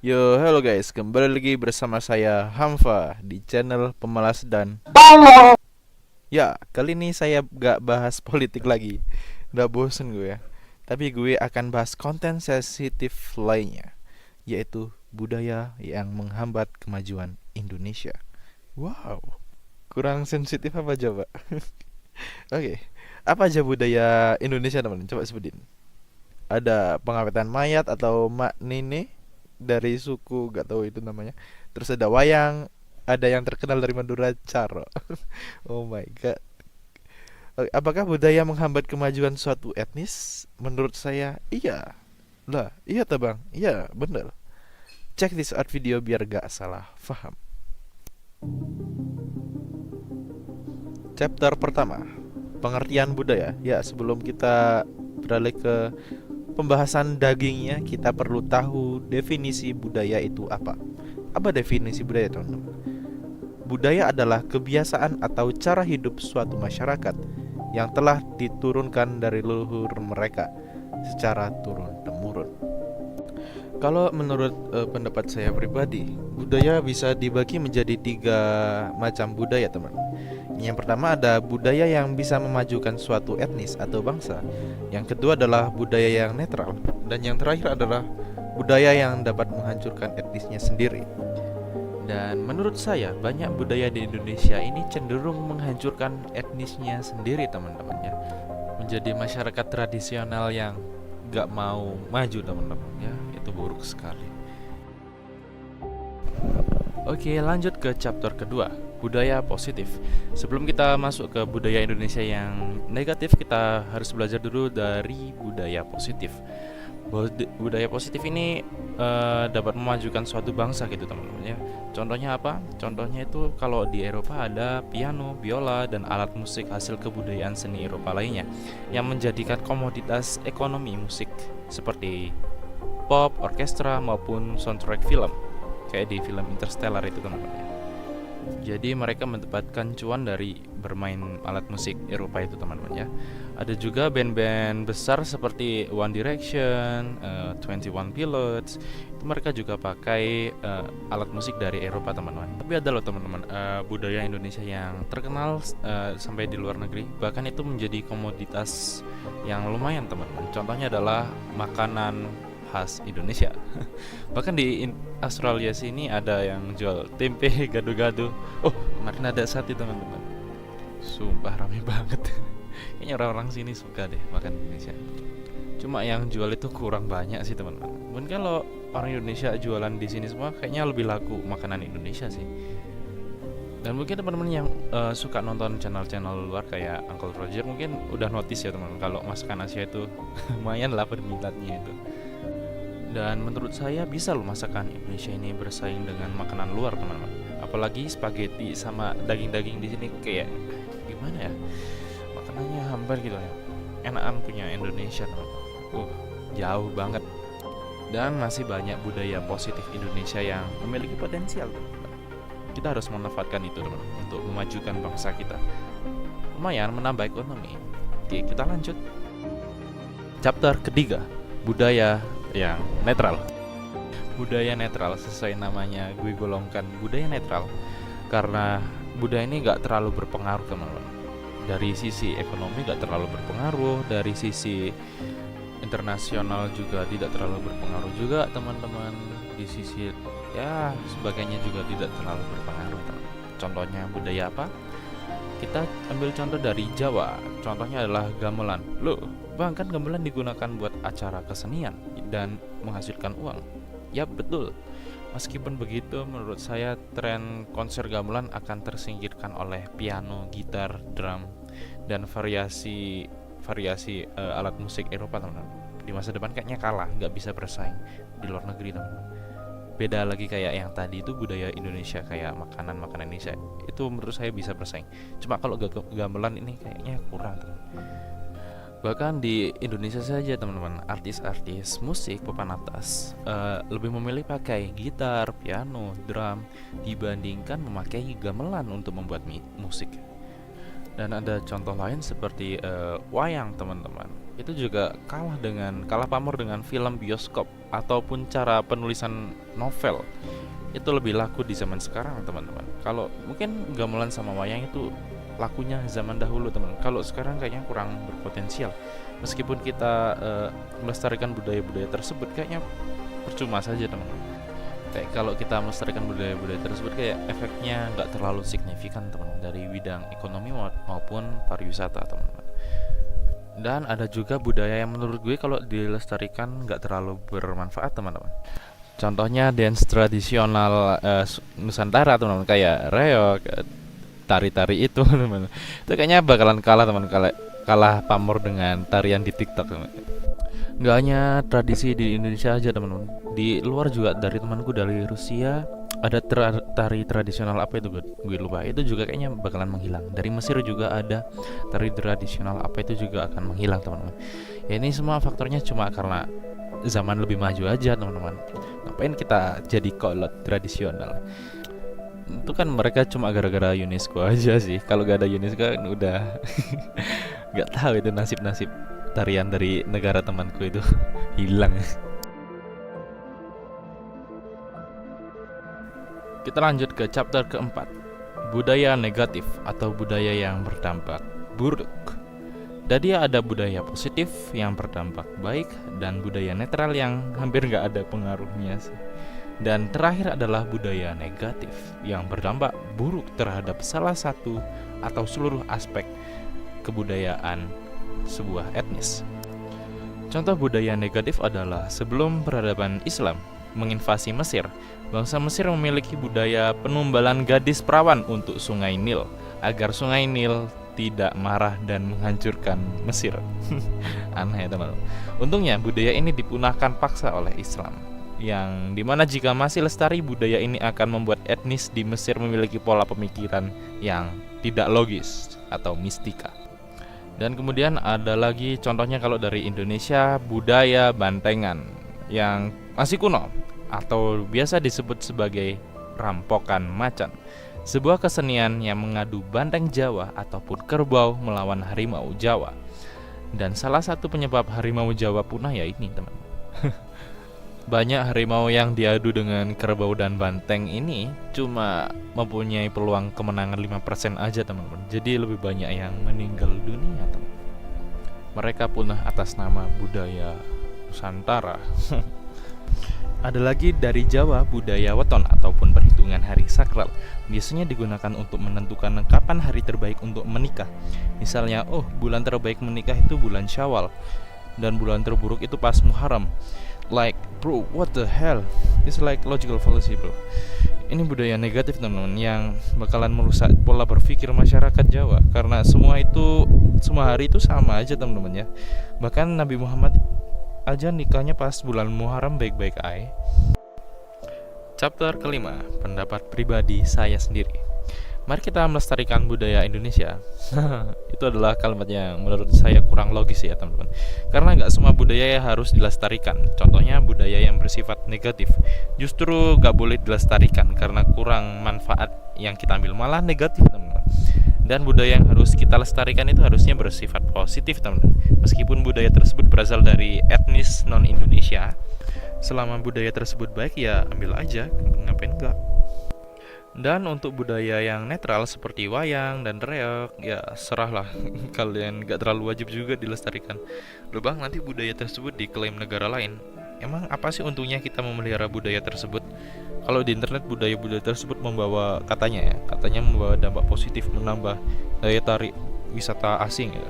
Yo, halo guys, kembali lagi bersama saya Hamfa di channel Pemalas dan ya, kali ini saya gak bahas politik lagi. Udah bosen gue ya. Tapi gue akan bahas konten sensitif lainnya, yaitu budaya yang menghambat kemajuan Indonesia. Wow, kurang sensitif apa coba? Oke, apa aja budaya Indonesia teman? Coba sebutin. Ada pengawetan mayat atau mak nene dari suku gak tahu itu namanya. Terus ada wayang, ada yang terkenal dari Madura Caro. Oh my god. Oke, apakah budaya menghambat kemajuan suatu etnis? Menurut saya iya. Lah, iya tuh bang, iya bener. Cek this out video biar gak salah paham. Chapter pertama, pengertian budaya. Ya, sebelum kita beralih ke pembahasan dagingnya, kita perlu tahu definisi budaya itu apa. Apa definisi budaya, teman-teman? Budaya adalah kebiasaan atau cara hidup suatu masyarakat yang telah diturunkan dari leluhur mereka secara turun-temurun. Kalau menurut pendapat saya pribadi, budaya bisa dibagi menjadi tiga macam budaya, teman. Yang pertama ada budaya yang bisa memajukan suatu etnis atau bangsa. Yang kedua adalah budaya yang netral. Dan yang terakhir adalah budaya yang dapat menghancurkan etnisnya sendiri. Dan menurut saya banyak budaya di Indonesia ini cenderung menghancurkan etnisnya sendiri, teman-teman ya. Menjadi masyarakat tradisional yang gak mau maju, teman-teman ya. Itu buruk sekali. Oke, lanjut ke chapter kedua, budaya positif. Sebelum kita masuk ke budaya Indonesia yang negatif, kita harus belajar dulu dari budaya positif. Budaya positif ini dapat memajukan suatu bangsa gitu, teman-teman ya. Contohnya apa? Contohnya itu kalau di Eropa ada piano, biola, dan alat musik hasil kebudayaan seni Eropa lainnya yang menjadikan komoditas ekonomi musik seperti pop, orkestra, maupun soundtrack film kayak di film Interstellar itu, teman-teman ya. Jadi mereka mendapatkan cuan dari bermain alat musik Eropa itu, teman-teman ya. Ada juga band-band besar seperti One Direction, 21 Pilots. Itu mereka juga pakai alat musik dari Eropa, teman-teman. Tapi ada loh teman-teman, budaya Indonesia yang terkenal sampai di luar negeri. Bahkan itu menjadi komoditas yang lumayan, teman-teman. Contohnya adalah makanan khas Indonesia. Bahkan di Australia sini ada yang jual tempe gado-gado. Oh, kemarin ada sate, teman-teman. Sumpah rame banget. Kayaknya orang-orang sini suka deh makan Indonesia. Cuma yang jual itu kurang banyak sih, teman-teman. Mungkin kalau orang Indonesia jualan di sini semua kayaknya lebih laku makanan Indonesia sih. Dan mungkin teman-teman yang suka nonton channel-channel luar kayak Uncle Roger mungkin udah notice ya, teman-teman, kalau masakan Asia itu lumayan lah peminatnya itu. Dan menurut saya bisa loh masakan Indonesia ini bersaing dengan makanan luar, teman-teman. Apalagi spaghetti sama daging-daging di sini kayak gimana ya? Makanannya hambar gitu ya. Enakan punya Indonesia, teman-teman. Jauh banget. Dan masih banyak budaya positif Indonesia yang memiliki potensial, teman-teman. Kita harus memanfaatkan itu, teman-teman, untuk memajukan bangsa kita. Lumayan menambah ekonomi. Oke, kita lanjut. Chapter ketiga, budaya yang netral. Budaya netral sesuai namanya gue golongkan budaya netral karena budaya ini gak terlalu berpengaruh, teman-teman. Dari sisi ekonomi gak terlalu berpengaruh, dari sisi internasional juga tidak terlalu berpengaruh juga, teman-teman. Di sisi ya sebagainya juga tidak terlalu berpengaruh, teman. Contohnya budaya apa? Kita ambil contoh dari Jawa. Contohnya adalah gamelan. Loh, bang, kan gamelan digunakan buat acara kesenian dan menghasilkan uang. Ya betul. Meskipun begitu, menurut saya tren konser gamelan akan tersingkirkan oleh piano, gitar, drum, dan variasi alat musik Eropa, teman-teman. Di masa depan kayaknya kalah, nggak bisa bersaing di luar negeri, teman-teman. Beda lagi kayak yang tadi itu budaya Indonesia kayak makanan Indonesia itu menurut saya bisa bersaing. Cuma kalau gamelan ini kayaknya kurang, teman. Bahkan di Indonesia saja, teman-teman, artis-artis musik papan atas lebih memilih pakai gitar, piano, drum dibandingkan memakai gamelan untuk membuat musik. Dan ada contoh lain seperti wayang, teman-teman. itu juga kalah pamor dengan film bioskop ataupun cara penulisan novel. Itu lebih laku di zaman sekarang, teman-teman. Kalau mungkin gamelan sama wayang itu lakunya zaman dahulu, teman. Kalau sekarang kayaknya kurang berpotensial. Meskipun kita melestarikan budaya-budaya tersebut, kayaknya percuma saja, teman-teman. Kayak kalau kita melestarikan budaya-budaya tersebut, kayak efeknya nggak terlalu signifikan, teman-teman, dari bidang ekonomi maupun pariwisata, teman-teman. Dan ada juga budaya yang menurut gue kalau dilestarikan nggak terlalu bermanfaat, teman-teman. Contohnya dance tradisional Nusantara, teman-teman, kayak reog, tari-tari itu, teman-teman. Itu kayaknya bakalan kalah, teman, kalah pamor dengan tarian di TikTok, teman. Nggak hanya tradisi di Indonesia aja, teman-teman. Di luar juga, dari temanku dari Rusia ada tari tradisional apa itu, gue lupa. Itu juga kayaknya bakalan menghilang. Dari Mesir juga ada tari tradisional apa itu juga akan menghilang, teman-teman. Ya ini semua faktornya cuma karena zaman lebih maju aja, teman-teman. Ngapain kita jadi kolot tradisional? Itu kan mereka cuma gara-gara UNESCO aja sih. Kalau gak ada UNESCO kan udah nggak tahu itu nasib tarian dari negara temanku itu hilang. Kita lanjut ke chapter keempat, budaya negatif atau budaya yang berdampak buruk. Jadi ada budaya positif yang berdampak baik dan budaya netral yang hampir nggak ada pengaruhnya sih. Dan terakhir adalah budaya negatif yang berdampak buruk terhadap salah satu atau seluruh aspek kebudayaan sebuah etnis. Contoh budaya negatif adalah sebelum peradaban Islam menginvasi Mesir, bangsa Mesir memiliki budaya penumbalan gadis perawan untuk Sungai Nil agar Sungai Nil tidak marah dan menghancurkan Mesir. Aneh, teman. Untungnya budaya ini dipunahkan paksa oleh Islam, yang dimana jika masih lestari, budaya ini akan membuat etnis di Mesir memiliki pola pemikiran yang tidak logis atau mistika. Dan kemudian ada lagi contohnya kalau dari Indonesia, budaya bantengan yang masih kuno atau biasa disebut sebagai rampokan macan, sebuah kesenian yang mengadu banteng Jawa ataupun kerbau melawan harimau Jawa. Dan salah satu penyebab harimau Jawa punah ya ini, teman. Banyak harimau yang diadu dengan kerbau dan banteng ini cuma mempunyai peluang kemenangan 5% aja, teman-teman. Jadi lebih banyak yang meninggal dunia, teman. Mereka punah atas nama budaya Nusantara. Ada lagi dari Jawa, budaya weton ataupun perhitungan hari sakral. Biasanya digunakan untuk menentukan kapan hari terbaik untuk menikah. Misalnya, bulan terbaik menikah itu bulan Syawal dan bulan terburuk itu pas Muharram. Like, bro, what the hell? It's like logical fallacy, bro. Ini budaya negatif, teman-teman, yang bakalan merusak pola berpikir masyarakat Jawa, karena semua hari itu sama aja, teman-teman ya. Bahkan Nabi Muhammad aja nikahnya pas bulan Muharram baik-baik aja. Chapter kelima, pendapat pribadi saya sendiri. Mari kita melestarikan budaya Indonesia. Itu adalah kalimat yang menurut saya kurang logis ya, teman-teman. Karena nggak semua budaya harus dilestarikan. Contohnya budaya yang bersifat negatif justru nggak boleh dilestarikan karena kurang manfaat yang kita ambil, malah negatif, teman-teman. Dan budaya yang harus kita lestarikan itu harusnya bersifat positif, teman-teman. Meskipun budaya tersebut berasal dari etnis non-Indonesia, selama budaya tersebut baik ya ambil aja, ngapain enggak. Dan untuk budaya yang netral seperti wayang dan reog, ya serahlah. Kalian gak terlalu wajib juga dilestarikan. Loh bang, nanti budaya tersebut diklaim negara lain. Emang apa sih untungnya kita memelihara budaya tersebut? Kalau di internet budaya-budaya tersebut katanya membawa dampak positif, menambah daya tarik wisata asing ya.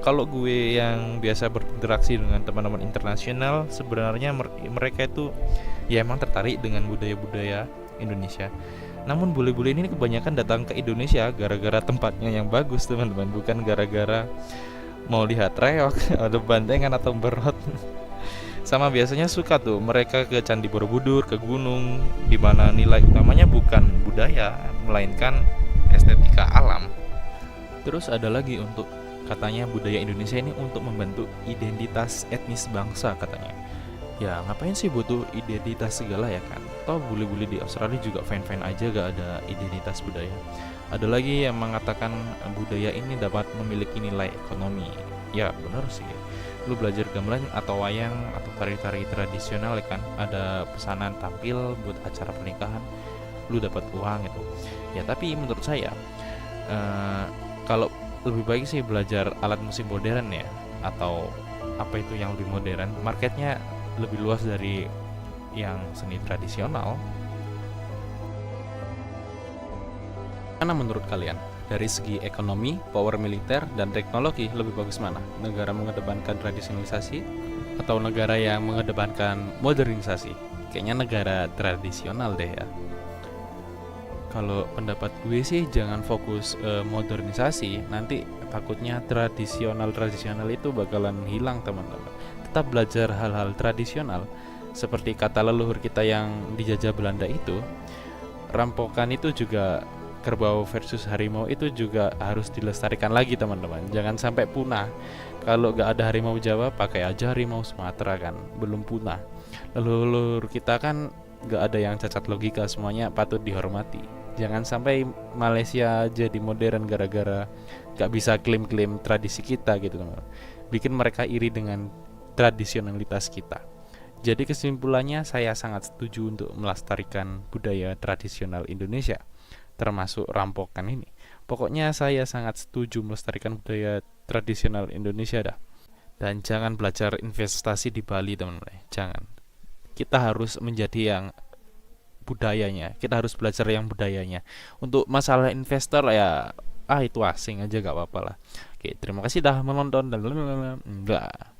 Kalau gue yang biasa berinteraksi dengan teman-teman internasional, sebenarnya mereka itu ya emang tertarik dengan budaya-budaya Indonesia. Namun bule-bule ini kebanyakan datang ke Indonesia gara-gara tempatnya yang bagus, teman-teman, bukan gara-gara mau lihat reog atau bantengan atau berot. Sama biasanya suka tuh mereka ke Candi Borobudur, ke gunung, di mana nilai utamanya bukan budaya melainkan estetika alam. Terus ada lagi untuk katanya budaya Indonesia ini untuk membentuk identitas etnis bangsa katanya. Ya ngapain sih butuh identitas segala ya kan? toh bule-bule di Australia juga fine-fine aja, gak ada identitas budaya. Ada lagi yang mengatakan budaya ini dapat memiliki nilai ekonomi. Ya benar sih, lu belajar gamelan atau wayang atau tari-tari tradisional ya kan, ada pesanan tampil buat acara pernikahan, lu dapat uang gitu. Ya tapi menurut saya kalau lebih baik sih belajar alat musik modern ya, atau apa itu yang lebih modern, marketnya lebih luas dari yang seni tradisional. Mana menurut kalian? Dari segi ekonomi, power militer, dan teknologi lebih bagus mana? Negara mengedepankan tradisionalisasi atau negara yang mengedepankan modernisasi? Kayaknya negara tradisional deh ya. Kalau pendapat gue sih jangan fokus modernisasi, nanti takutnya tradisional itu bakalan hilang teman-teman. Tetap belajar hal-hal tradisional, seperti kata leluhur kita yang dijajah Belanda itu, rampokan itu juga, kerbau versus harimau itu juga harus dilestarikan lagi teman-teman, jangan sampai punah. Kalau gak ada harimau Jawa, pakai aja harimau Sumatera kan, belum punah. Leluhur kita kan gak ada yang cacat logika, semuanya patut dihormati. Jangan sampai Malaysia jadi modern gara-gara gak bisa klaim-klaim tradisi kita gitu teman-teman, bikin mereka iri dengan tradisionalitas kita. Jadi kesimpulannya, saya sangat setuju untuk melestarikan budaya tradisional Indonesia, termasuk rampokan ini. Pokoknya saya sangat setuju melestarikan budaya tradisional Indonesia dah. Dan jangan belajar investasi di Bali teman-teman, jangan. Kita harus menjadi yang budayanya, kita harus belajar yang budayanya. Untuk masalah investor ya, itu asing aja gak apa-apa lah. Oke, terima kasih dah menonton dan enggak.